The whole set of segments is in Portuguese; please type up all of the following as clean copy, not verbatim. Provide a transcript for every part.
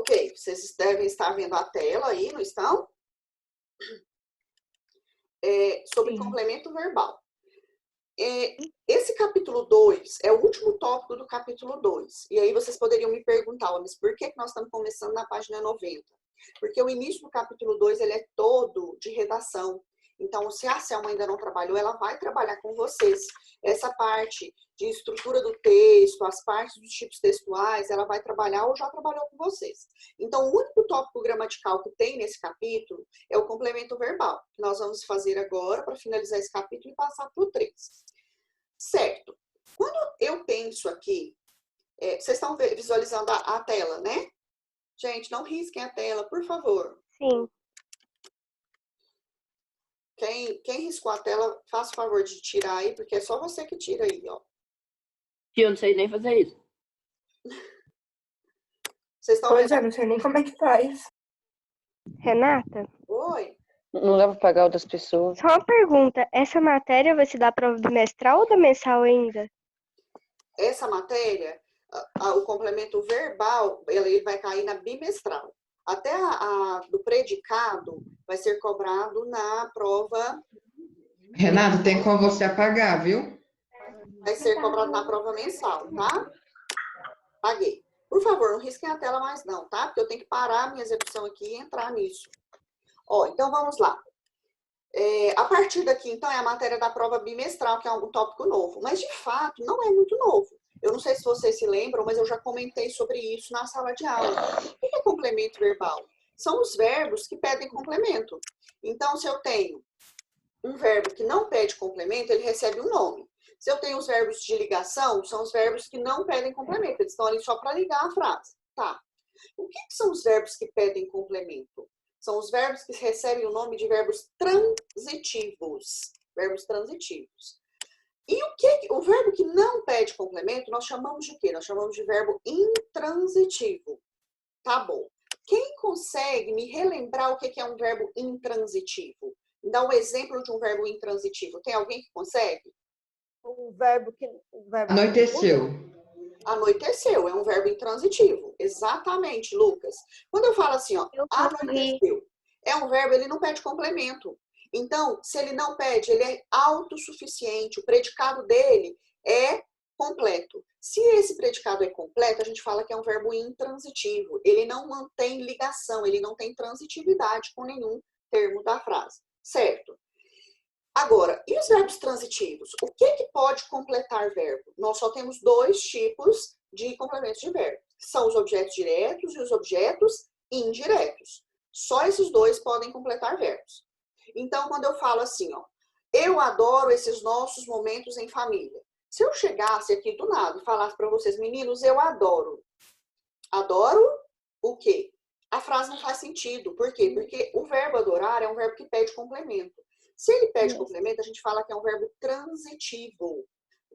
Ok, vocês devem estar vendo a tela aí, não estão? Sobre complemento verbal. Esse capítulo 2 é o último tópico do capítulo 2. E aí vocês poderiam me perguntar, mas por que nós estamos começando na página 90? Porque o início do capítulo 2 ele é todo de redação. Então, se a Selma ainda não trabalhou, ela vai trabalhar com vocês. Essa parte de estrutura do texto, as partes dos tipos textuais, ela vai trabalhar ou já trabalhou com vocês. Então, o único tópico gramatical que tem nesse capítulo é o complemento verbal, que nós vamos fazer agora para finalizar esse capítulo e passar para o 3. Certo. Quando eu penso aqui, vocês estão visualizando a tela, né? Gente, não risquem a tela, por favor. Sim. Quem riscou a tela, faça o favor de tirar aí, porque é só você que tira aí, ó. Eu não sei nem fazer isso. Vocês estão Pois vendo? é, não sei nem como é que faz. Renata, Oi? Não dá pra pagar outras pessoas. só uma pergunta. Essa matéria vai se dar prova bimestral ou da mensal ainda? Essa matéria, o complemento verbal, ele vai cair na bimestral. Até do predicado vai ser cobrado na prova. Renato, tem como você apagar, viu? Vai ser cobrado na prova mensal, tá? Paguei. Por favor, não risquem a tela mais não, tá? Porque eu tenho que parar a minha execução aqui e entrar nisso. Ó, então vamos lá. A partir daqui, então, é a matéria da prova bimestral, que é um tópico novo. Mas, de fato, não é muito novo. Eu não sei se vocês se lembram, mas eu já comentei sobre isso na sala de aula. O que é complemento verbal? São os verbos que pedem complemento. Então, se eu tenho um verbo que não pede complemento, ele recebe um nome. Se eu tenho os verbos de ligação, são os verbos que não pedem complemento. Eles estão ali só para ligar a frase. Tá. O que são os verbos que pedem complemento? São os verbos que recebem o nome de verbos transitivos. Verbos transitivos. E o verbo que não pede complemento, nós chamamos de quê? Nós chamamos de verbo intransitivo. Tá bom. Quem consegue me relembrar o que é um verbo intransitivo? Dá um exemplo de um verbo intransitivo. Tem alguém que consegue? Anoiteceu. Anoiteceu, é um verbo intransitivo. Exatamente, Lucas. Quando eu falo assim, ó, anoiteceu, é um verbo, ele não pede complemento. Então, se ele não pede, ele é autossuficiente. O predicado dele é completo. Se esse predicado é completo, a gente fala que é um verbo intransitivo. Ele não mantém ligação, ele não tem transitividade com nenhum termo da frase. Certo? Agora, e os verbos transitivos? O que pode completar verbo? Nós só temos 2 tipos de complementos de verbo. São os objetos diretos e os objetos indiretos. Só esses 2 podem completar verbos. Então, quando eu falo assim, ó, eu adoro esses nossos momentos em família. Se eu chegasse aqui do nada e falasse para vocês, meninos, eu adoro. Adoro o quê? A frase não faz sentido. Por quê? Porque o verbo adorar é um verbo que pede complemento. Se ele pede complemento, a gente fala que é um verbo transitivo.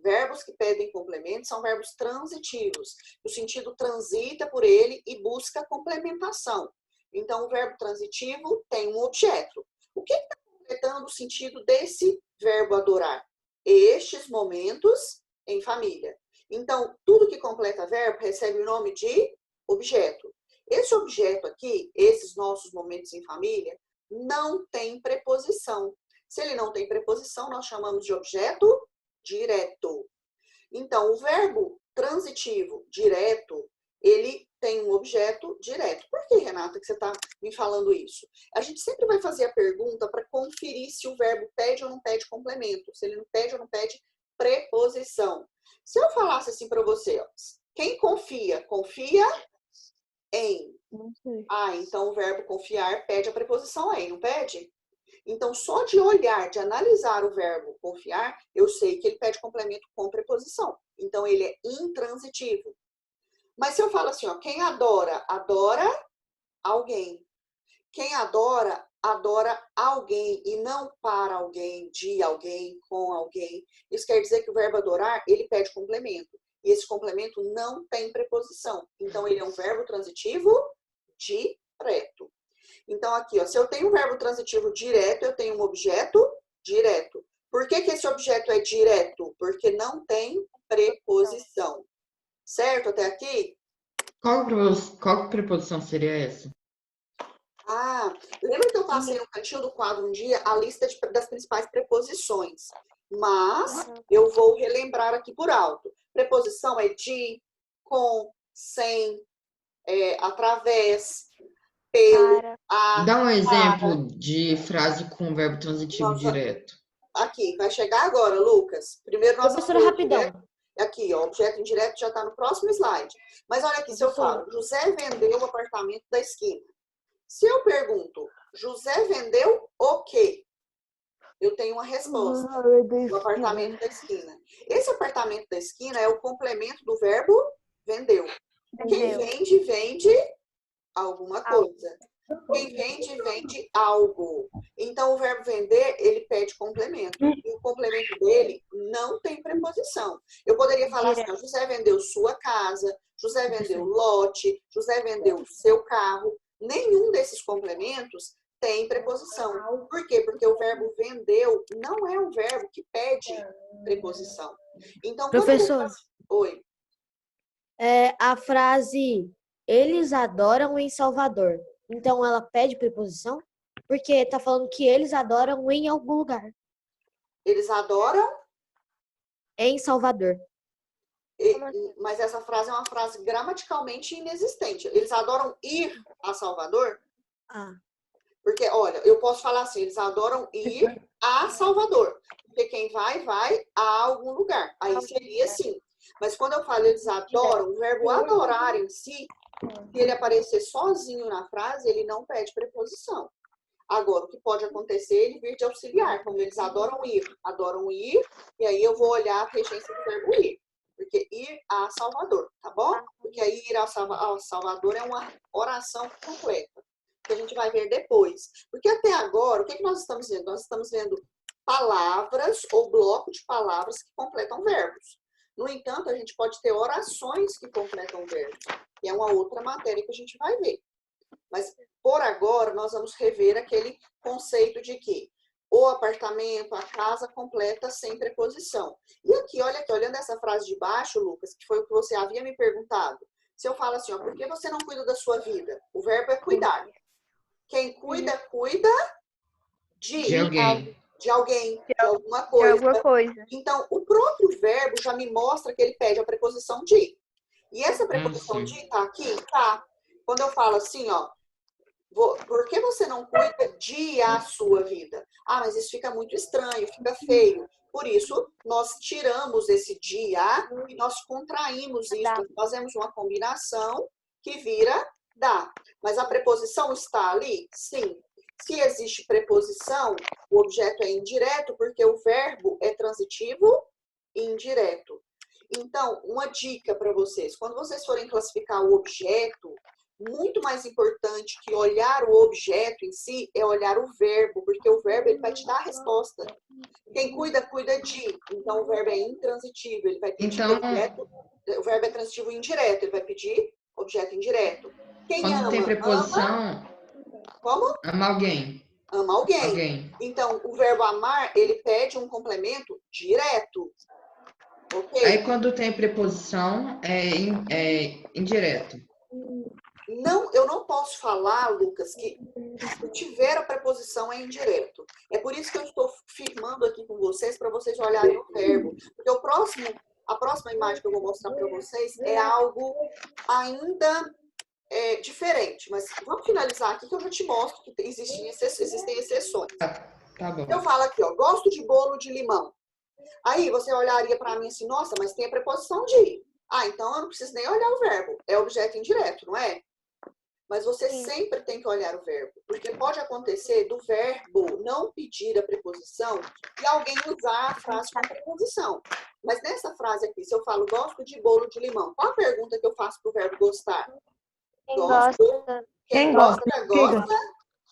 Verbos que pedem complemento são verbos transitivos. O sentido transita por ele e busca complementação. Então, o verbo transitivo tem um objeto. O que está completando o sentido desse verbo adorar? Estes momentos em família. Então, tudo que completa verbo recebe o nome de objeto. Esse objeto aqui, esses nossos momentos em família, não tem preposição. Se ele não tem preposição, nós chamamos de objeto direto. Então, o verbo transitivo direto, ele tem um objeto direto. Por que, Renata, que você está me falando isso? A gente sempre vai fazer a pergunta para conferir se o verbo pede ou não pede complemento, se ele não pede ou não pede preposição. Se eu falasse assim para você, ó, quem confia? Confia em. Não sei. Ah, então o verbo confiar pede a preposição em, não pede? Então, só de olhar, de analisar o verbo confiar, eu sei que ele pede complemento com preposição. Então, ele é intransitivo. Mas se eu falo assim, ó, quem adora, adora alguém. Quem adora, adora alguém e não para alguém, de alguém, com alguém. Isso quer dizer que o verbo adorar, ele pede complemento. E esse complemento não tem preposição. Então, ele é um verbo transitivo direto. Então, aqui, ó, se eu tenho um verbo transitivo direto, eu tenho um objeto direto. Por que esse objeto é direto? Porque não tem preposição. Certo até aqui? Qual preposição seria essa? Ah, lembra que eu passei no cantinho do quadro um dia a lista das principais preposições? Mas eu vou relembrar aqui por alto. Preposição é de, com, sem, através, pelo, Para. a, Dá um exemplo de frase com verbo transitivo Nossa. direto. Aqui, vai chegar agora, Lucas. Primeiro nós Professora, vamos ver o rapidão. direto. Aqui, ó, objeto indireto já está no próximo slide. Mas olha aqui, se eu Professora. falo, José vendeu o apartamento da esquina. Se eu pergunto, José vendeu o quê? Eu tenho uma resposta. O apartamento da esquina. Esse apartamento da esquina é o complemento do verbo vendeu. Quem vende, vende alguma coisa. Quem vende, vende algo. Então, o verbo vender, ele pede complemento. E o complemento dele não tem preposição. Eu poderia falar assim, ó, José vendeu sua casa, José vendeu lote, José vendeu seu carro. Nenhum desses complementos tem preposição. Por quê? Porque o verbo vendeu não é um verbo que pede preposição. Então, Professor. Oi. A frase eles adoram em Salvador. Então ela pede preposição? Porque tá falando que eles adoram em algum lugar. Eles adoram, Em Salvador. mas essa frase é uma frase gramaticalmente inexistente. Eles adoram ir a Salvador? Ah. Porque, olha, eu posso falar assim, eles adoram ir a Salvador. Porque quem vai, vai a algum lugar. Aí seria assim. Mas quando eu falo eles adoram, o verbo adorar em si, se ele aparecer sozinho na frase, ele não pede preposição. Agora, o que pode acontecer é ele vir de auxiliar, como eles adoram ir, e aí eu vou olhar a regência do verbo ir. Porque ir a Salvador, tá bom? Porque aí ir ao Salvador é uma oração completa, que a gente vai ver depois. Porque até agora, o que nós estamos vendo? Nós estamos vendo palavras ou bloco de palavras que completam verbos. No entanto, a gente pode ter orações que completam verbos, que é uma outra matéria que a gente vai ver. Mas, por agora, nós vamos rever aquele conceito de que o apartamento, a casa completa sem preposição. E aqui, olha aqui, olhando essa frase de baixo, Lucas, que foi o que você havia me perguntado. Se eu falo assim, ó, por que você não cuida da sua vida? O verbo é cuidar. Quem cuida, cuida de alguém. De alguém, de alguma coisa. De alguma coisa. Então, o próprio verbo já me mostra que ele pede a preposição de. E essa preposição de tá aqui? Tá. Quando eu falo assim, ó, por que você não cuida de a sua vida? Ah, mas isso fica muito estranho, fica feio. Por isso, nós tiramos esse de a e nós contraímos isso. Nós fazemos uma combinação que vira dá. Mas a preposição está ali? Sim. Se existe preposição, o objeto é indireto porque o verbo é transitivo e indireto. Então, uma dica para vocês. Quando vocês forem classificar o objeto, muito mais importante que olhar o objeto em si é olhar o verbo, porque o verbo ele vai te dar a resposta. Quem cuida, cuida de. Então, o verbo é intransitivo. Ele vai pedir objeto. O verbo é transitivo e indireto. Ele vai pedir objeto indireto. Quem quando ama, tem preposição, ama. Como? Ama alguém. Ama alguém. Então, o verbo amar, ele pede um complemento direto. Ok? Aí, quando tem preposição, é indireto. Não, eu não posso falar, Lucas, que se tiver a preposição é indireto. É por isso que eu estou firmando aqui com vocês, para vocês olharem o verbo. Porque a próxima imagem que eu vou mostrar para vocês é algo ainda diferente. Mas vamos finalizar aqui que eu já te mostro que existem exceções. Tá bom. Eu falo aqui, ó, gosto de bolo de limão. Aí você olharia para mim assim, nossa, mas tem a preposição de. Ah, então eu não preciso nem olhar o verbo. É objeto indireto, não é? Mas você sempre tem que olhar o verbo. Porque pode acontecer do verbo não pedir a preposição e alguém usar a frase com preposição. Mas nessa frase aqui, se eu falo gosto de bolo de limão, qual a pergunta que eu faço para o verbo gostar? Quem gosta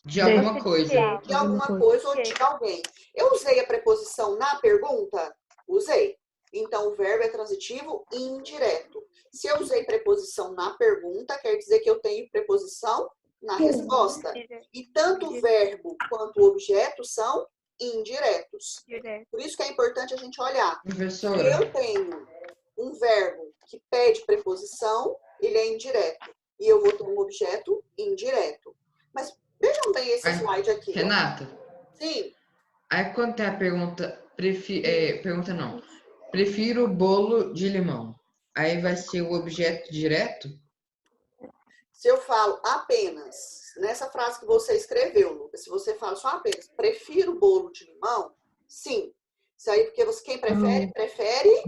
de alguma coisa. De alguma coisa ou de alguém. Eu usei a preposição na pergunta? Usei. Então, o verbo é transitivo e indireto. Se eu usei preposição na pergunta, quer dizer que eu tenho preposição na resposta. E tanto o verbo quanto o objeto são indiretos. Por isso que é importante a gente olhar. Professora. Eu tenho um verbo que pede preposição, ele é indireto. E eu vou ter um objeto indireto. Mas vejam bem esse slide aqui. Renata, Sim. aí quando tem a pergunta, pergunta não, prefiro bolo de limão. Aí vai ser o objeto direto? Se eu falo apenas, nessa frase que você escreveu, Lucas, se você fala só apenas, prefiro bolo de limão, sim. Isso aí porque quem prefere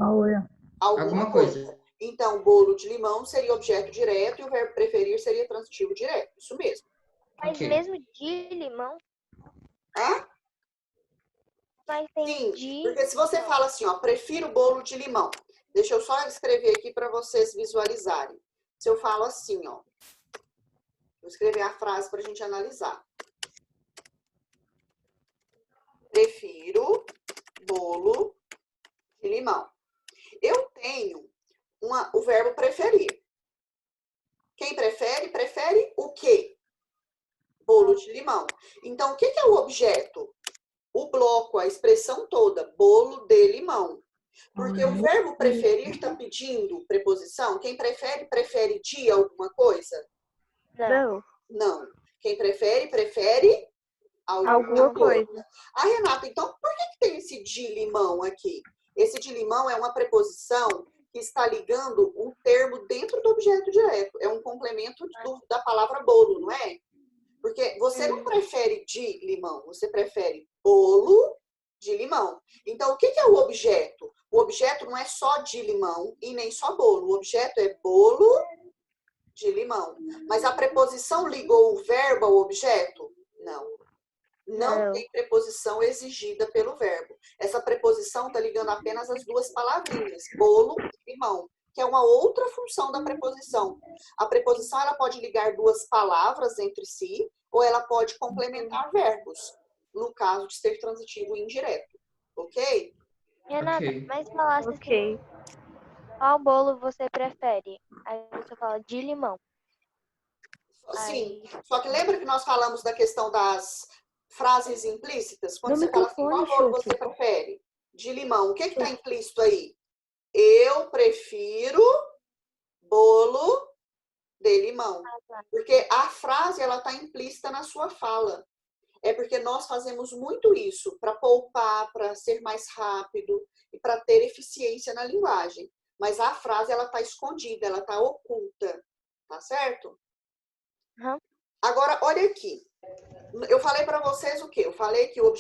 alguma coisa. Então, bolo de limão seria objeto direto e o verbo preferir seria transitivo direto. Isso mesmo. Mas Ok. mesmo de limão? Hã? Mas tem Sim, de... porque se você fala assim, ó, prefiro bolo de limão. Deixa eu só escrever aqui para vocês visualizarem. Se eu falo assim, ó. Vou escrever a frase para a gente analisar. Prefiro bolo de limão. Eu tenho o verbo preferir. Quem prefere, prefere o quê? Bolo de limão. Então, o que é o objeto? O bloco, a expressão toda, bolo de limão. Porque o verbo preferir está pedindo preposição. Quem prefere, prefere de alguma coisa? Não. Não. Quem prefere, prefere alguma coisa. Ah, Renata, então por que tem esse de limão aqui? Esse de limão é uma preposição que está ligando um termo dentro do objeto direto. É um complemento da palavra bolo, não é? Porque você não prefere de limão, você prefere bolo de limão. Então, o que é o objeto? O objeto não é só de limão e nem só bolo. O objeto é bolo de limão. Mas a preposição ligou o verbo ao objeto? Não. Não tem preposição exigida pelo verbo. Essa preposição está ligando apenas as duas palavrinhas, bolo e limão, que é uma outra função da preposição. A preposição ela pode ligar duas palavras entre si, ou ela pode complementar verbos, no caso de ser transitivo e indireto. Ok? Renata, Ok. mas falasse assim, qual bolo você prefere? Aí você fala de limão. Sim, só que lembra que nós falamos da questão das frases implícitas? Quando No você fala assim, qual microfone, bolo você Xuxa. prefere? De limão. O que está implícito aí? Eu prefiro bolo de limão. Porque a frase ela está implícita na sua fala. É porque nós fazemos muito isso para poupar, para ser mais rápido e para ter eficiência na linguagem. Mas a frase ela está escondida, ela está oculta. Tá certo? Uhum. Agora, olha aqui. Eu falei para vocês o quê? Eu falei que o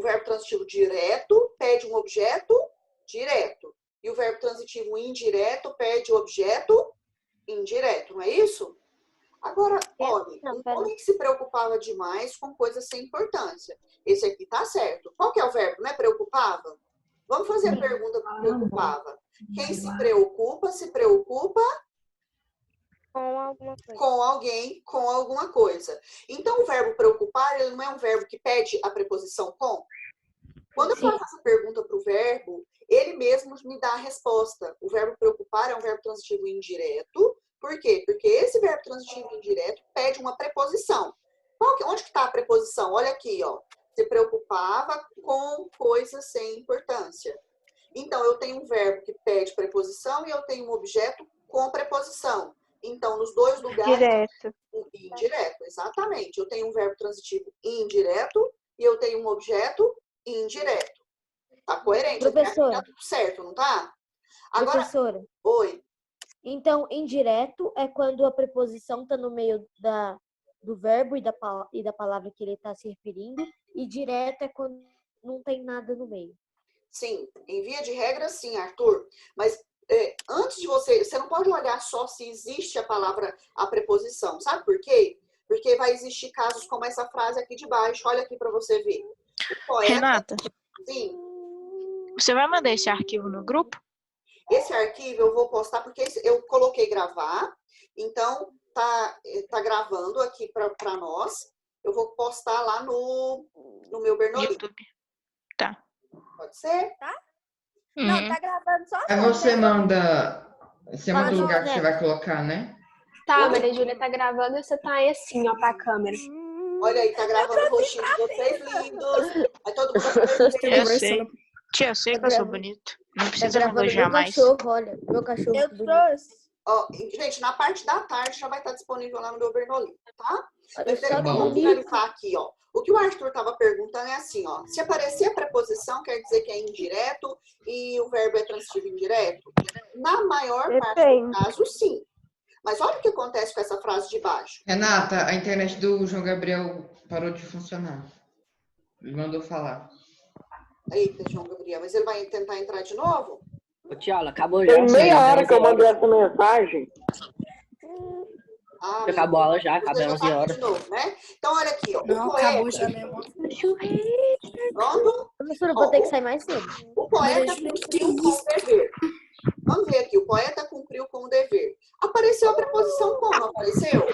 verbo transitivo direto pede um objeto direto. E o verbo transitivo indireto pede o objeto indireto, não é isso? Agora, olha, um homem que se preocupava demais com coisas sem importância. Esse aqui tá certo. Qual que é o verbo, né? Preocupava? Vamos fazer a pergunta do preocupava. Quem se preocupa Com alguma coisa. com alguém, com alguma coisa. Então, o verbo preocupar, ele não é um verbo que pede a preposição com? Quando eu faço essa pergunta para o verbo, ele mesmo me dá a resposta. O verbo preocupar é um verbo transitivo indireto. Por quê? Porque esse verbo transitivo indireto pede uma preposição. Onde que está a preposição? Olha aqui, ó. Se preocupava com coisas sem importância. Então, eu tenho um verbo que pede preposição e eu tenho um objeto com preposição. Então, nos dois lugares... Direto. Indireto, exatamente. Eu tenho um verbo transitivo indireto e eu tenho um objeto indireto. Tá coerente? Professora. Tá tudo certo, não tá? Agora, Professora, oi. então, indireto é quando a preposição está no meio do verbo e da palavra que ele está se referindo, e direto é quando não tem nada no meio. Sim, em via de regra, sim, Arthur. Mas antes de você não pode olhar só se existe a preposição. Sabe por quê? Porque vai existir casos como essa frase aqui de baixo. Olha aqui para você ver. O poeta, Renata, sim. você vai mandar esse arquivo no grupo? Esse arquivo eu vou postar porque eu coloquei gravar. Então, tá gravando aqui para nós. Eu vou postar lá no meu Bernoulli. YouTube. Tá. Pode ser? Não, tá gravando só. Aí você manda o lugar que né? você vai colocar, né? Tá, Maria Júlia tá gravando e você tá aí assim, ó, pra câmera. Olha aí, tá gravando o rostinho de vocês lindos. Aí todo mundo vai Eu sei. Tia, eu sei que eu sou bonito. Não Tá precisa me gravando elogiar meu mais. cachorro, olha. Meu cachorro. Eu bonito. trouxe. Ó, gente, na parte da tarde já vai estar disponível lá no meu Bernoulli, tá? Mas Só vamos que finalizar aqui, ó. O que o Arthur estava perguntando é assim, ó. Se aparecer a preposição, quer dizer que é indireto e o verbo é transitivo indireto? Na maior parte do caso, sim. Mas olha o que acontece com essa frase de baixo. Renata, a internet do João Gabriel parou de funcionar. Ele mandou falar. Eita, João Gabriel, mas ele vai tentar entrar de novo? Ô, Tiago, acabou já. Tem meia hora que eu 11 mandei horas. essa mensagem. Ah, Acabou a aula já, acaba já 11 tá aqui horas. de novo, né? Então, olha aqui, ó. Não, O poeta, acabou já mesmo. pronto? Professora, eu vou ter que sair mais cedo. O poeta cumpriu com o dever. Vamos ver aqui, o poeta cumpriu com o dever. Apareceu a preposição com, não apareceu?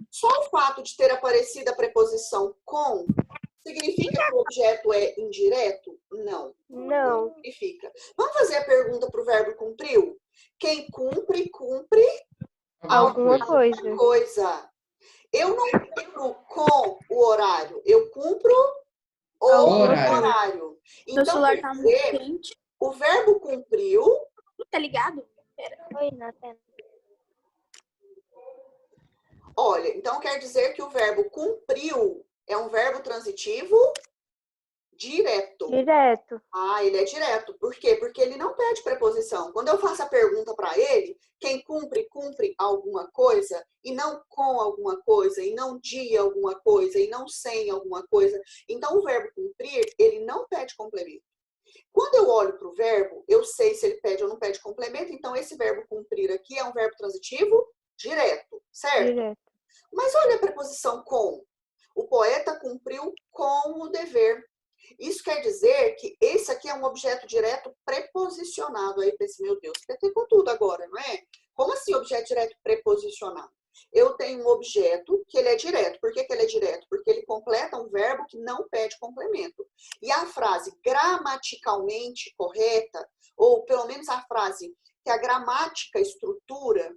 Só o fato de ter aparecido a preposição com significa que o objeto é indireto? Não. Não. Significa. Vamos fazer a pergunta para o verbo cumpriu? Quem cumpre, cumpre Alguma coisa. Eu não cumpro com o horário, eu cumpro o horário. Meu Então, celular quer tá muito dizer, quente. o verbo cumpriu, Tá ligado? Oi, Natana. olha, então quer dizer que o verbo cumpriu é um verbo transitivo direto. Direto. Ah, ele é direto. Por quê? Porque ele não pede preposição. Quando eu faço a pergunta para ele, quem cumpre, cumpre alguma coisa, e não com alguma coisa, e não de alguma coisa, e não sem alguma coisa. Então, o verbo cumprir, ele não pede complemento. Quando eu olho para o verbo, eu sei se ele pede ou não pede complemento. Então, esse verbo cumprir aqui é um verbo transitivo direto, certo? Direto. Mas olha a preposição com. O poeta cumpriu com o dever. Isso quer dizer que esse aqui é um objeto direto preposicionado. Aí pensei, meu Deus, PT com tudo agora, não é? Como assim objeto direto preposicionado? Eu tenho um objeto que ele é direto. Por que ele é direto? Porque ele completa um verbo que não pede complemento. E a frase gramaticalmente correta, ou pelo menos a frase que a gramática estrutura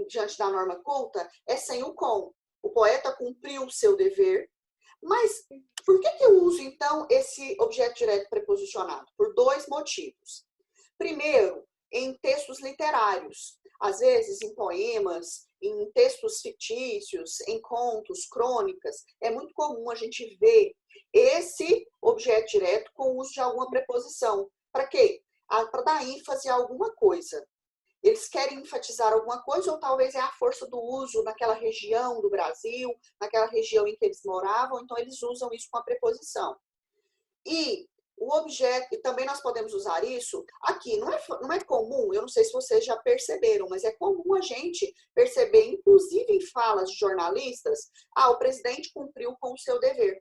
diante da norma culta, é sem o com. O poeta cumpriu o seu dever. Mas por que eu uso, então, esse objeto direto preposicionado? Por dois motivos. Primeiro, em textos literários. Às vezes, em poemas, em textos fictícios, em contos, crônicas, é muito comum a gente ver esse objeto direto com o uso de alguma preposição. Para quê? Para dar ênfase a alguma coisa. Eles querem enfatizar alguma coisa ou talvez é a força do uso naquela região do Brasil, naquela região em que eles moravam, então eles usam isso com a preposição. E o objeto, e também nós podemos usar isso aqui, não é comum, eu não sei se vocês já perceberam, mas é comum a gente perceber, inclusive em falas de jornalistas, o presidente cumpriu com o seu dever.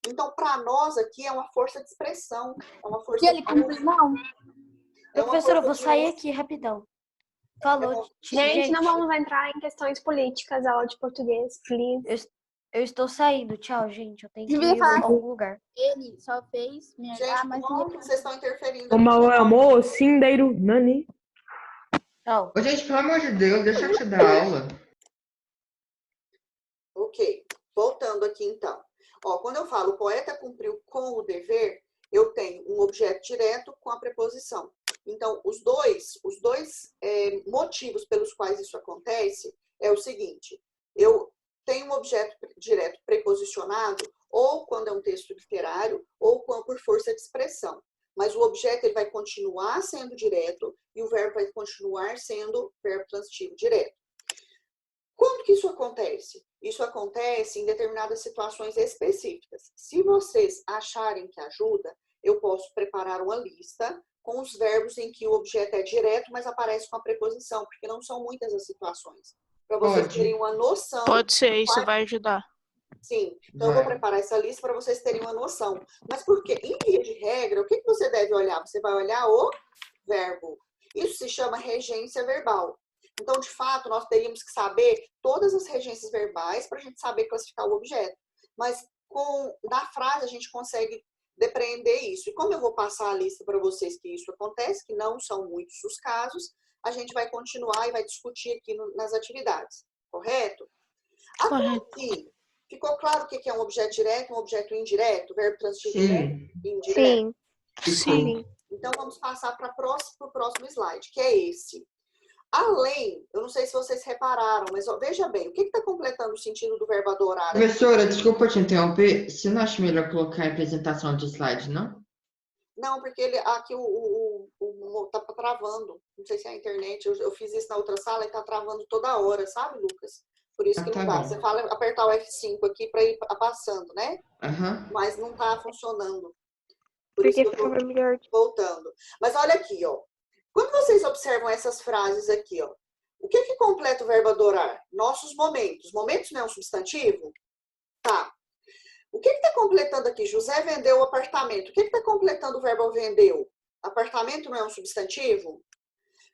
Então, para nós aqui é uma força de expressão, é uma força Que ele cumpriu, não. Professora, eu vou sair aqui rapidão. Falou. Gente, não vamos entrar em questões políticas, aula de português, please. Eu estou saindo. Tchau, gente. Eu tenho que Devia ir falar em algum lugar. Ele só fez me Gente, errar, mas como que vocês estão interferindo? Como é o amor, Cindeiro, Nani. Tchau. Ô, gente, pelo amor de Deus, deixa eu te dar aula. Ok, voltando aqui então. Ó, quando eu falo o poeta cumpriu com o dever, eu tenho um objeto direto com a preposição. Então, os dois motivos pelos quais isso acontece é o seguinte: eu tenho um objeto direto preposicionado, ou quando é um texto literário, ou quando por força de expressão. Mas o objeto ele vai continuar sendo direto e o verbo vai continuar sendo verbo transitivo direto. Quando que isso acontece? Isso acontece em determinadas situações específicas. Se vocês acharem que ajuda, eu posso preparar uma lista com os verbos em que o objeto é direto, mas aparece com a preposição, porque não são muitas as situações. Para vocês terem uma noção. Pode ser, isso vai ajudar. Sim, então eu vou preparar essa lista para vocês terem uma noção. Mas por quê? Em via de regra, o que você deve olhar? Você vai olhar o verbo. Isso se chama regência verbal. Então, de fato, nós teríamos que saber todas as regências verbais para a gente saber classificar o objeto. Mas na frase a gente consegue depreender isso. E como eu vou passar a lista para vocês que isso acontece, que não são muitos os casos, a gente vai continuar e vai discutir aqui nas atividades. Correto? Até aqui, ficou claro o que é um objeto direto e um objeto indireto? Verbo transitivo direto e indireto? Sim. Então, vamos passar para o próximo slide, que é esse. Além, eu não sei se vocês repararam, mas ó, veja bem, o que está completando o sentido do verbo adorar? Professora, desculpa te interromper. Você não acha melhor colocar em apresentação de slide, não? Não, porque aqui tá travando. Não sei se é a internet. Eu fiz isso na outra sala e tá travando toda hora, sabe, Lucas? Por isso que tá não dá. bom. Você fala apertar o F5 aqui para ir passando, né? Aham. Mas não tá funcionando. Por Porque isso que eu tô ficava melhor. voltando. Mas olha aqui, ó. Quando vocês observam essas frases aqui, ó. O que completa o verbo adorar? Nossos momentos. Momentos não é um substantivo? Tá. O que está completando aqui? José vendeu o apartamento. O que está completando o verbo vendeu? Apartamento não é um substantivo?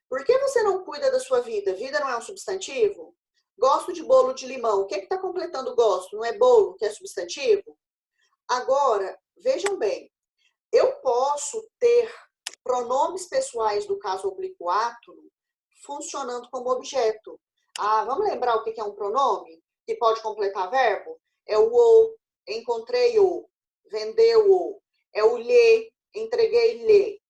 Por que você não cuida da sua vida? Vida não é um substantivo? Gosto de bolo de limão. O que está completando gosto? Não é bolo, que é substantivo? Agora, vejam bem. Eu posso ter pronomes pessoais do caso oblíquo átono funcionando como objeto. Ah, vamos lembrar o que é um pronome? Que pode completar verbo? É o ou, encontrei o, vendeu o, é o lhe, entreguei lhe.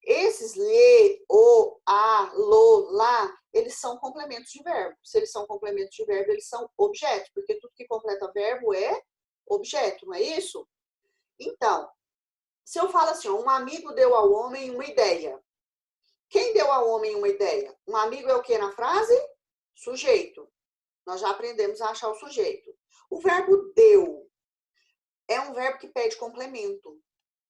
Esses lhe, o, a, lo, lá, eles são complementos de verbo. Se eles são complementos de verbo, eles são objetos, porque tudo que completa verbo é objeto, não é isso? Então, se eu falo assim, um amigo deu ao homem uma ideia. Quem deu ao homem uma ideia? Um amigo é o que na frase? Sujeito. Nós já aprendemos a achar o sujeito. O verbo deu é um verbo que pede complemento.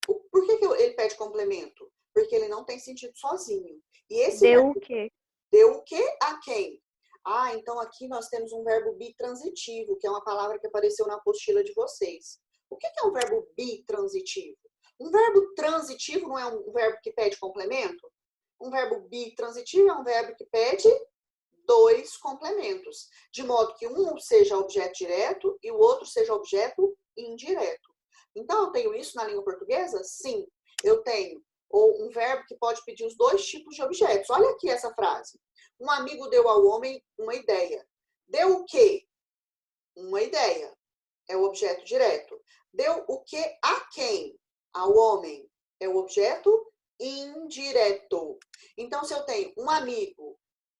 Por que ele pede complemento? Porque ele não tem sentido sozinho. E esse Deu verbo, o quê? deu o quê a quem? Ah, então aqui nós temos um verbo bitransitivo, que é uma palavra que apareceu na apostila de vocês. O que é um verbo bitransitivo? Um verbo transitivo não é um verbo que pede complemento? Um verbo bitransitivo é um verbo que pede dois complementos, de modo que um seja objeto direto e o outro seja objeto indireto. Então, eu tenho isso na língua portuguesa? Sim, eu tenho um verbo que pode pedir os dois tipos de objetos. Olha aqui essa frase. Um amigo deu ao homem uma ideia. Deu o quê? Uma ideia. É o objeto direto. Deu o quê a quem? Ao homem. É o objeto indireto. Então, se eu tenho um amigo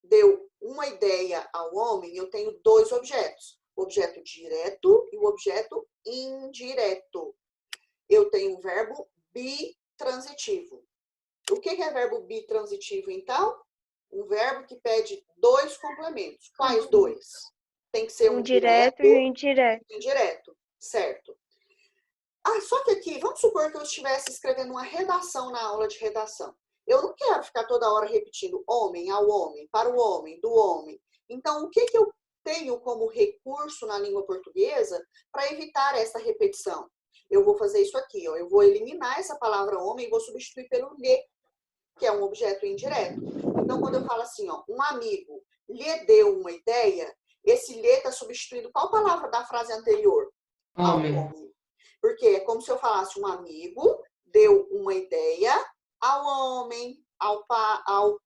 deu uma ideia ao homem, eu tenho dois objetos. O objeto direto e o objeto indireto. Eu tenho um verbo bitransitivo. O que é verbo bitransitivo, então? Um verbo que pede dois complementos. Quais dois? Tem que ser um direto e um indireto. Indireto, certo. Ah, só que aqui, vamos supor que eu estivesse escrevendo uma redação na aula de redação. Eu não quero ficar toda hora repetindo homem ao homem, para o homem, do homem. Então, o que eu tenho como recurso na língua portuguesa para evitar essa repetição? Eu vou fazer isso aqui, ó. Eu vou eliminar essa palavra homem e vou substituir pelo lhe, que é um objeto indireto. Então, quando eu falo assim, ó, um amigo lhe deu uma ideia, esse lhe está substituindo qual palavra da frase anterior? Homem. Porque é como se eu falasse um amigo deu uma ideia ao homem, ao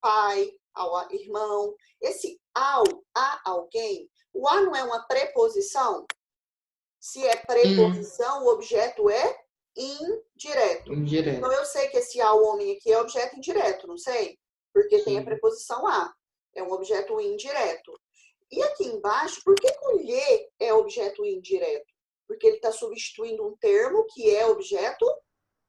pai, ao irmão. Esse ao, a alguém, o a não é uma preposição? Se é preposição, o objeto é indireto. Então, eu sei que esse ao homem aqui é objeto indireto, não sei? Porque tem a preposição a. É um objeto indireto. E aqui embaixo, por que o lhe é objeto indireto? Porque ele está substituindo um termo que é objeto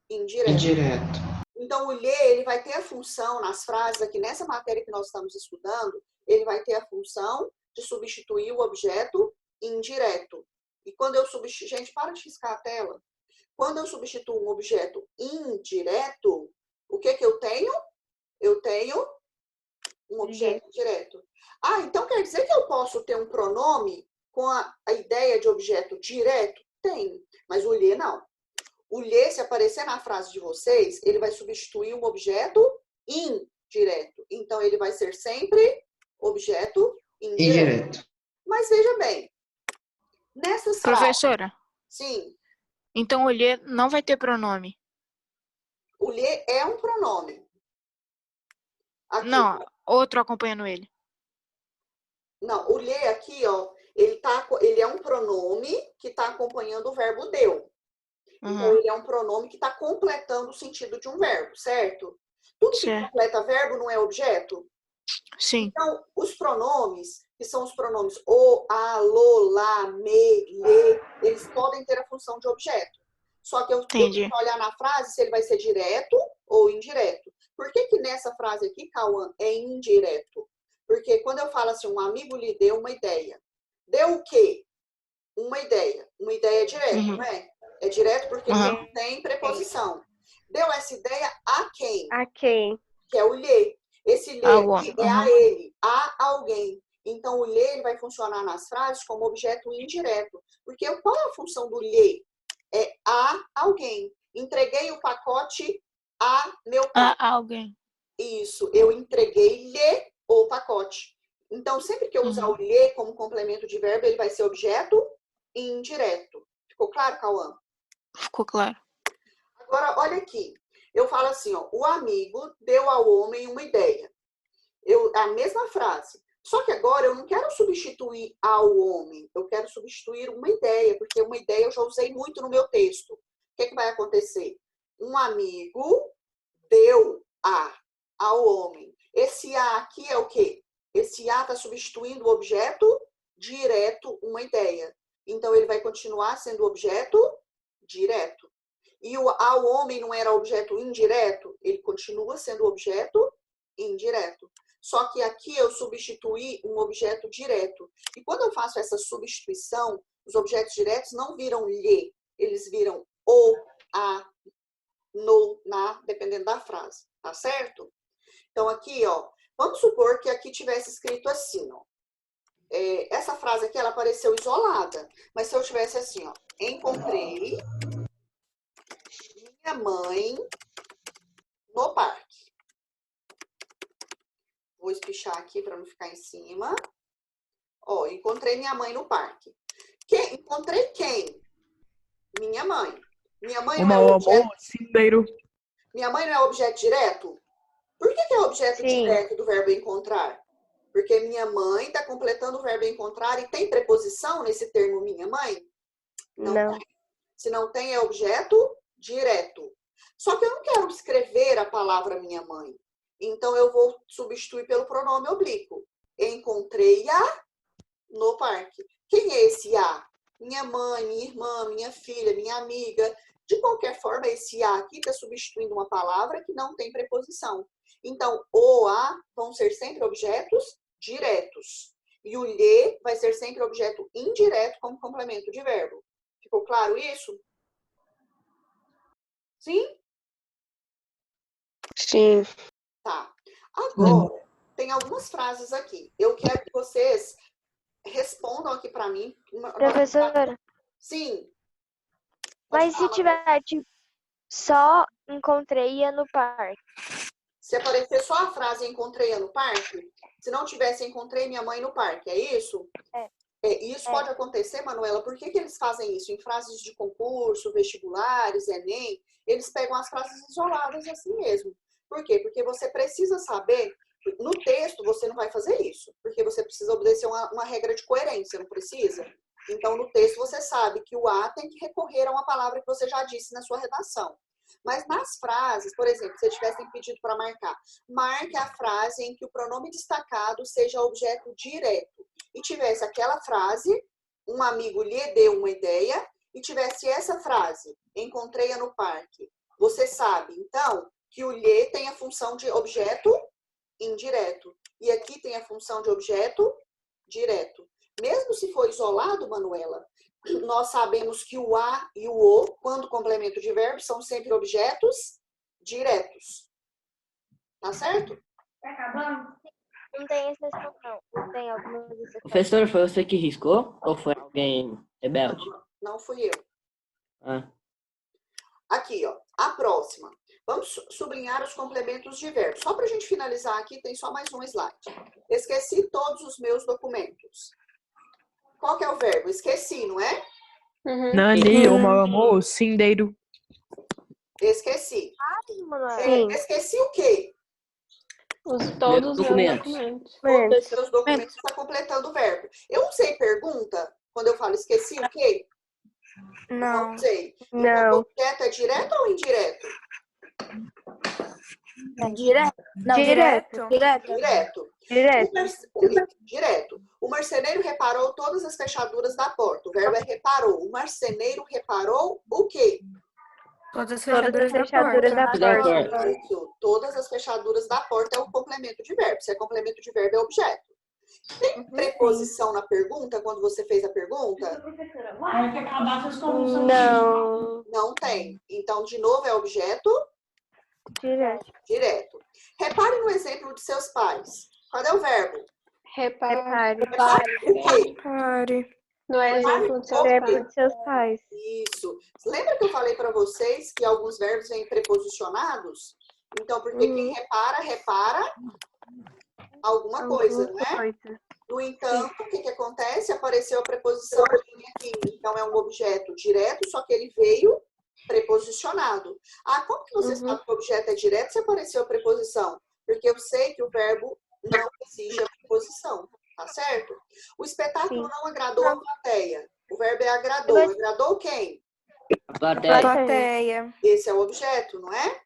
indireto. Então, o lhe, ele vai ter a função, nas frases aqui, nessa matéria que nós estamos estudando, ele vai ter a função de substituir o objeto indireto. E quando eu substituo... Gente, para de riscar a tela. Quando eu substituo um objeto indireto, o que eu tenho? Eu tenho um objeto direto. Ah, então quer dizer que eu posso ter um pronome com a ideia de objeto direto? Tenho, mas o lhe não. O lhe, se aparecer na frase de vocês, ele vai substituir um objeto indireto. Então, ele vai ser sempre objeto indireto. Mas veja bem, nessas frases... Professora? Sim. Então, o lhe não vai ter pronome? O lhe é um pronome. Aqui, não, outro acompanhando ele. Não, o lhe aqui, ó, ele é um pronome que está acompanhando o verbo deu. Então, ele é um pronome que está completando o sentido de um verbo, certo? Tudo que completa verbo não é objeto? Sim. Então, os pronomes, que são os pronomes o, a, lo, lá, me, lhe, eles podem ter a função de objeto. Só que eu tenho Entendi. que olhar na frase se ele vai ser direto ou indireto. Por que que nessa frase aqui, Cauã, é indireto? Porque quando eu falo assim, um amigo lhe deu uma ideia. Deu o quê? Uma ideia. Uma ideia é direto, não é? É direto porque não tem preposição. Deu essa ideia a quem? A quem? Que é o lhe. Esse lhe Ao aqui homem. é a ele, a alguém. Então, o lhe ele vai funcionar nas frases como objeto indireto. Porque qual é a função do lhe? É a alguém. Entreguei o pacote a meu pai. Alguém. Isso, eu entreguei-lhe o pacote. Então, sempre que eu usar o lhe como complemento de verbo, ele vai ser objeto indireto. Ficou claro, Cauã? Ficou claro. Agora, olha aqui. Eu falo assim, ó, o amigo deu ao homem uma ideia. A mesma frase. Só que agora eu não quero substituir ao homem. Eu quero substituir uma ideia, porque uma ideia eu já usei muito no meu texto. O que que vai acontecer? Um amigo deu ao homem. Esse a aqui é o quê? Esse a está substituindo o objeto direto, uma ideia. Então, ele vai continuar sendo objeto direto. E o ao homem não era objeto indireto? Ele continua sendo objeto indireto. Só que aqui eu substituí um objeto direto. E quando eu faço essa substituição, os objetos diretos não viram lhe. Eles viram o, a, no, na, dependendo da frase. Tá certo? Então, aqui, ó, vamos supor que aqui tivesse escrito assim, ó. Essa frase aqui, ela apareceu isolada. Mas se eu tivesse assim, ó, encontrei minha mãe no parque. Vou espichar aqui para não ficar em cima. Ó, encontrei minha mãe no parque. Encontrei quem? Minha mãe. Minha mãe não é objeto... Minha mãe não é objeto direto? Por que é objeto direto do verbo encontrar? Porque minha mãe está completando o verbo encontrar e tem preposição nesse termo minha mãe? Não. Tem. Se não tem, é objeto direto. Só que eu não quero escrever a palavra minha mãe. Então, eu vou substituir pelo pronome oblíquo. Encontrei-a no parque. Quem é esse a? Minha mãe, minha irmã, minha filha, minha amiga. De qualquer forma, esse a aqui está substituindo uma palavra que não tem preposição. Então, o, a vão ser sempre objetos diretos. E o lhe vai ser sempre objeto indireto como complemento de verbo. Ficou claro isso? Sim? Sim. Tá. Agora, tem algumas frases aqui. Eu quero que vocês respondam aqui para mim. Professora. Sim. Mas se tiver, tipo, só encontrei-a no parque. Se aparecer só a frase encontrei-a no parque, se não tivesse encontrei minha mãe no parque, é isso? Isso pode acontecer, Manuela. Por que eles fazem isso? Em frases de concurso, vestibulares, Enem, eles pegam as frases isoladas assim mesmo. Por quê? Porque você precisa saber, no texto você não vai fazer isso, porque você precisa obedecer uma regra de coerência, não precisa? Então, no texto você sabe que o a tem que recorrer a uma palavra que você já disse na sua redação. Mas nas frases, por exemplo, se tivessem pedido para marcar, marque a frase em que o pronome destacado seja objeto direto. E tivesse aquela frase, um amigo lhe deu uma ideia, e tivesse essa frase, encontrei-a no parque. Você sabe, então, que o lhe tem a função de objeto indireto. E aqui tem a função de objeto direto. Mesmo se for isolado, Manuela, nós sabemos que o a e o o, quando complemento de verbo, são sempre objetos diretos. Tá certo? Tá acabando? Não tem exceção, não. Não tem algumas exceções. Professor, foi você que riscou? Ou foi alguém rebelde? Não fui eu. Ah. Aqui, ó, a próxima. Vamos sublinhar os complementos de verbo. Só para a gente finalizar aqui, tem só mais um slide. Esqueci todos os meus documentos. Qual que é o verbo? Esqueci, não é? Nani, o meu amor, cindeiro. Esqueci. Sim. Esqueci o quê? Todos os documentos. documentos. Todos os seus documentos está completando o verbo. Eu usei pergunta quando eu falo esqueci o quê? Não usei. Então, o objeto é direto ou indireto? Direto? Não, Direto. direto. Direto. Direto. Direto. O marceneiro reparou todas as fechaduras da porta. O verbo é reparou. O marceneiro reparou o quê? Todas as Todas as fechaduras da fechaduras da porta. porta. Isso. Todas as fechaduras da porta é o complemento de verbo. Se é complemento de verbo, é objeto. Tem preposição na pergunta, quando você fez a pergunta? Não. Não tem. Então, de novo, é objeto Direto. direto. Repare no exemplo de seus pais. Cadê o verbo? Repare. Repare. O quê? Pare. No exemplo do seu Verbo pai. de seus pais. Isso. Lembra que eu falei para vocês que alguns verbos vêm preposicionados? Então, porque quem repara alguma coisa, não é? Coisa. No entanto, o que acontece? Apareceu a preposição aqui. Então, é um objeto direto, só que ele veio preposicionado. Ah, como que você sabe que o objeto é direto se apareceu a preposição? Porque eu sei que o verbo não exige a preposição, tá certo? O espetáculo não agradou a plateia. O verbo é agradou. Agradou quem? Plateia. Esse é o objeto, não é?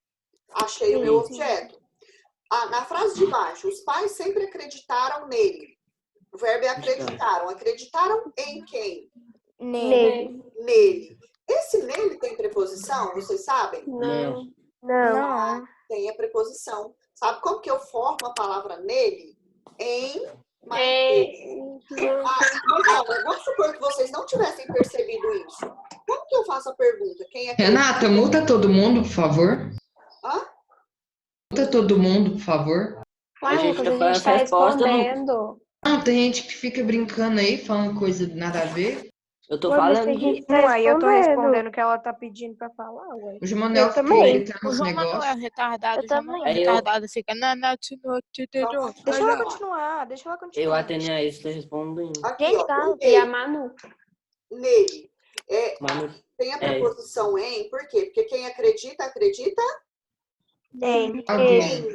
Achei o meu objeto. Ah, na frase de baixo, os pais sempre acreditaram nele. O verbo é acreditaram. Acreditaram em quem? Nele. Nele. Esse nele tem preposição, vocês sabem? Não. Não. Tem a preposição. Sabe como que eu formo a palavra nele? Em. Vamos supor que vocês não tivessem percebido isso. Como que eu faço a pergunta? Quem é que... Renata, multa todo mundo, por favor. Hã? Multa todo mundo, por favor. Uai, A gente Lucas, a já gente faz tá a resposta, respondendo. Não, tem gente que fica brincando aí, falando coisa nada a ver. Eu tô Ué, mas falando a gente de... tá Uai, eu tô respondendo. respondendo o que ela tá pedindo pra falar, ué. O Jomanel Eu fica também. gritando O os João Manuel é negócios. retardado. Eu O João Manuel é também. retardado. Fica Deixa ela continuar, deixa ela Eu, continuar. Atene, a isso, tô respondendo. Aqui, Gente, ó. calma. O E a nele. Manu? Nele. Mas Tem a preposição em. Por quê? Porque quem acredita, acredita Em. Alguém.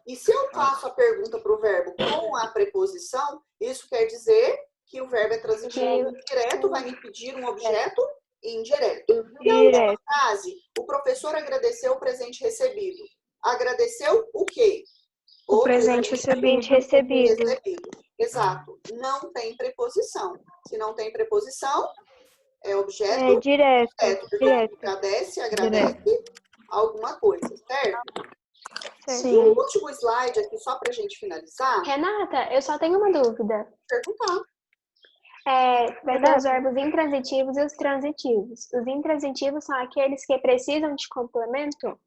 E se eu faço a pergunta para o verbo com a preposição, isso quer dizer que o verbo é transitivo indireto, vai me pedir um objeto indireto. E a última Direto. frase, o professor agradeceu o presente recebido. Agradeceu o quê? O presente recebido. Recebido. Exato. Não tem preposição. Se não tem preposição, é objeto É direto. porque Direto. agradece alguma coisa, certo? Certo. E o último slide aqui, só para a gente finalizar, Renata, eu só tenho uma dúvida. perguntar. Vai ter os verbos intransitivos e os transitivos. Os intransitivos são aqueles que precisam de complemento?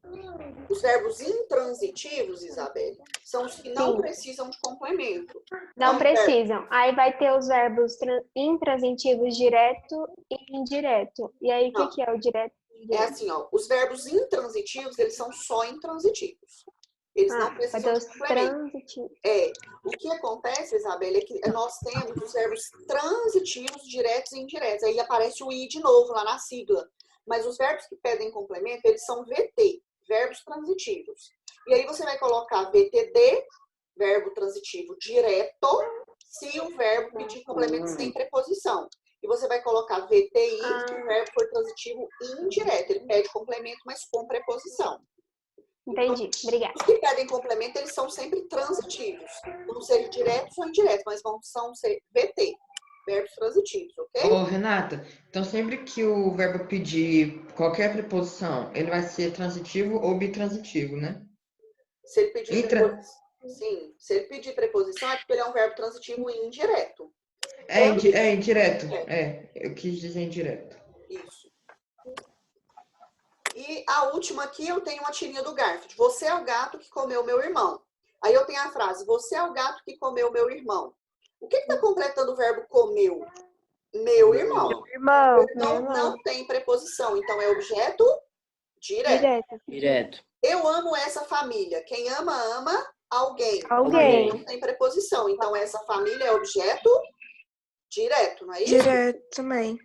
Os verbos intransitivos, Isabelle, são os que não precisam de complemento. Não Então, precisam. Aí vai ter os verbos intransitivos direto e indireto. E aí, o Não. que é o direto? É assim, ó, os verbos intransitivos, eles são só intransitivos. Eles não Vai precisam ter de os complemento. transitivos. O que acontece, Isabelle, é que nós temos os verbos transitivos, diretos e indiretos. Aí aparece o I de novo lá na sigla. Mas os verbos que pedem complemento, eles são VT, verbos transitivos. E aí você vai colocar VTD, verbo transitivo direto, se o verbo pedir complemento sem preposição. E você vai colocar VTI, se o verbo for transitivo indireto. Ele pede complemento, mas com preposição. Entendi. Obrigada. Os que pedem complemento, eles são sempre transitivos. Vão ser diretos ou indiretos, mas são ser VT, verbos transitivos, ok? Ô, Renata, então sempre que o verbo pedir qualquer preposição, ele vai ser transitivo ou bitransitivo, né? Se ele pedir preposição, sim. Se ele pedir preposição, é porque ele é um verbo transitivo indireto. É indireto. Eu quis dizer indireto. Isso. E a última aqui, eu tenho uma tirinha do Garfield. Você é o gato que comeu meu irmão. Aí eu tenho a frase, você é o gato que comeu meu irmão. O que está completando o verbo comeu? Meu irmão. Irmão. Não tem preposição, então é objeto direto. Direto. Direto. Eu amo essa família. Quem ama, ama alguém. Alguém. Não tem preposição, então essa família é objeto direto, não é isso? Direto também.